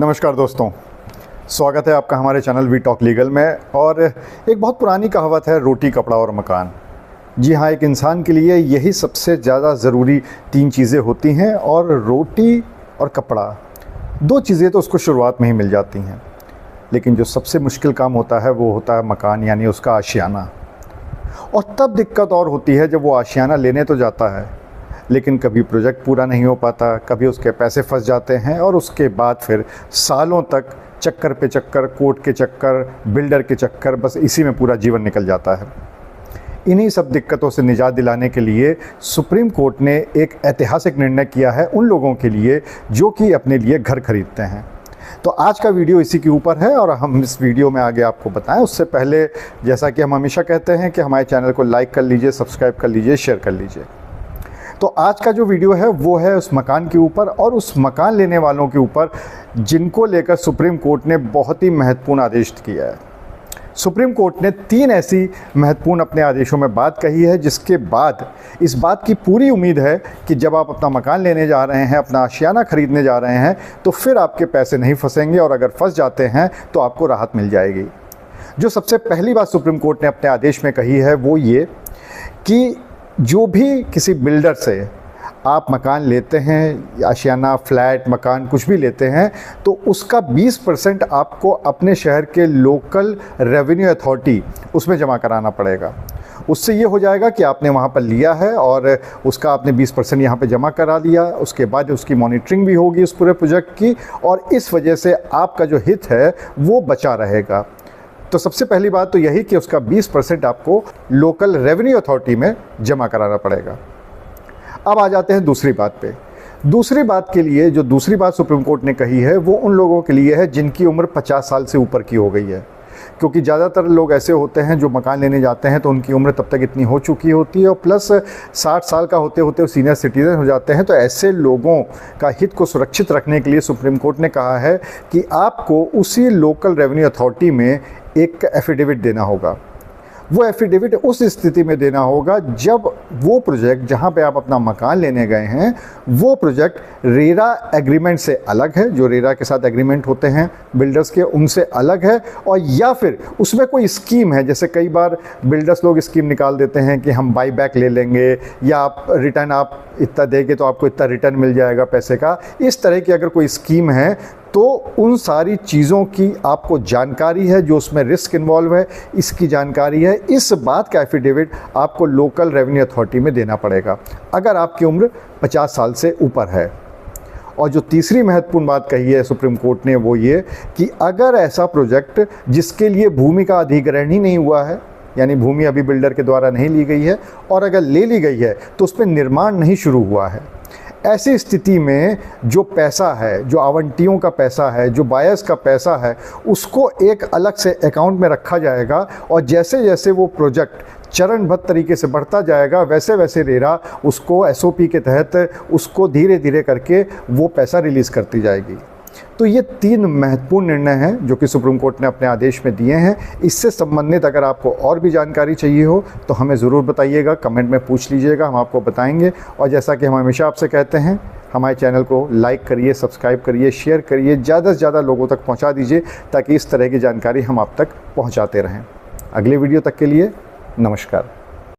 नमस्कार दोस्तों, स्वागत है आपका हमारे चैनल वी टॉक लीगल में। और एक बहुत पुरानी कहावत है, रोटी कपड़ा और मकान। जी हाँ, एक इंसान के लिए यही सबसे ज़्यादा ज़रूरी तीन चीज़ें होती हैं और रोटी और कपड़ा दो चीज़ें तो उसको शुरुआत में ही मिल जाती हैं। लेकिन जो सबसे मुश्किल काम होता है वो होता है मकान, यानी उसका आशियाना। और तब दिक्कत और होती है जब वो आशियाना लेने तो जाता है लेकिन कभी प्रोजेक्ट पूरा नहीं हो पाता, कभी उसके पैसे फंस जाते हैं और उसके बाद फिर सालों तक चक्कर पे चक्कर, कोर्ट के चक्कर, बिल्डर के चक्कर, बस इसी में पूरा जीवन निकल जाता है। इन्हीं सब दिक्कतों से निजात दिलाने के लिए सुप्रीम कोर्ट ने एक ऐतिहासिक निर्णय किया है उन लोगों के लिए जो कि अपने लिए घर खरीदते हैं। तो आज का वीडियो इसी के ऊपर है और हम इस वीडियो में आगे आपको बताएं। उससे पहले जैसा कि हम हमेशा कहते हैं कि हमारे चैनल को लाइक कर लीजिए, सब्सक्राइब कर लीजिए, शेयर कर लीजिए। तो आज का जो वीडियो है वो है उस मकान के ऊपर और उस मकान लेने वालों के ऊपर जिनको लेकर सुप्रीम कोर्ट ने बहुत ही महत्वपूर्ण आदेश किया है। सुप्रीम कोर्ट ने तीन ऐसी महत्वपूर्ण अपने आदेशों में बात कही है जिसके बाद इस बात की पूरी उम्मीद है कि जब आप अपना मकान लेने जा रहे हैं, अपना आशियाना खरीदने जा रहे हैं, तो फिर आपके पैसे नहीं फंसेंगे और अगर फंस जाते हैं तो आपको राहत मिल जाएगी। जो सबसे पहली बात सुप्रीम कोर्ट ने अपने आदेश में कही है वो ये कि जो भी किसी बिल्डर से आप मकान लेते हैं, आशियाना, फ्लैट, मकान कुछ भी लेते हैं, तो उसका 20% आपको अपने शहर के लोकल रेवेन्यू अथॉरिटी उसमें जमा कराना पड़ेगा। उससे ये हो जाएगा कि आपने वहाँ पर लिया है और उसका आपने 20% यहाँ पे जमा करा दिया। उसके बाद उसकी मॉनिटरिंग भी होगी उस पूरे प्रोजेक्ट की और इस वजह से आपका जो हित है वो बचा रहेगा। तो सबसे पहली बात तो यही कि उसका 20% आपको लोकल रेवेन्यू अथॉरिटी में जमा कराना पड़ेगा। अब आ जाते हैं दूसरी बात पे। दूसरी बात के लिए जो दूसरी बात सुप्रीम कोर्ट ने कही है वो उन लोगों के लिए है जिनकी उम्र 50 साल से ऊपर की हो गई है, क्योंकि ज़्यादातर लोग ऐसे होते हैं जो मकान लेने जाते हैं तो उनकी उम्र तब तक इतनी हो चुकी होती है और प्लस 60 साल का होते होते वो सीनियर सिटीजन हो जाते हैं। तो ऐसे लोगों का हित को सुरक्षित रखने के लिए सुप्रीम कोर्ट ने कहा है कि आपको उसी लोकल रेवेन्यू अथॉरिटी में एक एफिडेविट देना होगा। वो एफिडेविट उस स्थिति में देना होगा जब वो प्रोजेक्ट जहाँ पे आप अपना मकान लेने गए हैं वो प्रोजेक्ट रेरा एग्रीमेंट से अलग है, जो रेरा के साथ एग्रीमेंट होते हैं बिल्डर्स के उनसे अलग है, और या फिर उसमें कोई स्कीम है। जैसे कई बार बिल्डर्स लोग स्कीम निकाल देते हैं कि हम बाई बैक ले लेंगे या आप रिटर्न आप इतना देंगे तो आपको इतना रिटर्न मिल जाएगा पैसे का। इस तरह की अगर कोई स्कीम है तो उन सारी चीज़ों की आपको जानकारी है, जो उसमें रिस्क इन्वॉल्व है इसकी जानकारी है। इस बात का एफिडेविट आपको लोकल रेवेन्यू अथॉरिटी में देना पड़ेगा अगर आपकी उम्र 50 साल से ऊपर है। और जो तीसरी महत्वपूर्ण बात कही है सुप्रीम कोर्ट ने वो ये कि अगर ऐसा प्रोजेक्ट जिसके लिए भूमि का अधिग्रहण ही नहीं हुआ है, यानी भूमि अभी बिल्डर के द्वारा नहीं ली गई है और अगर ले ली गई है तो उस पर निर्माण नहीं शुरू हुआ है, ऐसी स्थिति में जो पैसा है, जो आवंटियों का पैसा है, जो बायर्स का पैसा है, उसको एक अलग से अकाउंट में रखा जाएगा और जैसे जैसे वो प्रोजेक्ट चरणबद्ध तरीके से बढ़ता जाएगा वैसे वैसे रेरा उसको एसओपी के तहत उसको धीरे धीरे करके वो पैसा रिलीज़ करती जाएगी। तो ये तीन महत्वपूर्ण निर्णय हैं जो कि सुप्रीम कोर्ट ने अपने आदेश में दिए हैं। इससे संबंधित अगर आपको और भी जानकारी चाहिए हो तो हमें ज़रूर बताइएगा, कमेंट में पूछ लीजिएगा, हम आपको बताएंगे। और जैसा कि हम हमेशा आपसे कहते हैं, हमारे चैनल को लाइक करिए, सब्सक्राइब करिए, शेयर करिए, ज़्यादा से ज़्यादा लोगों तक पहुँचा दीजिए ताकि इस तरह की जानकारी हम आप तक पहुँचाते रहें। अगले वीडियो तक के लिए नमस्कार।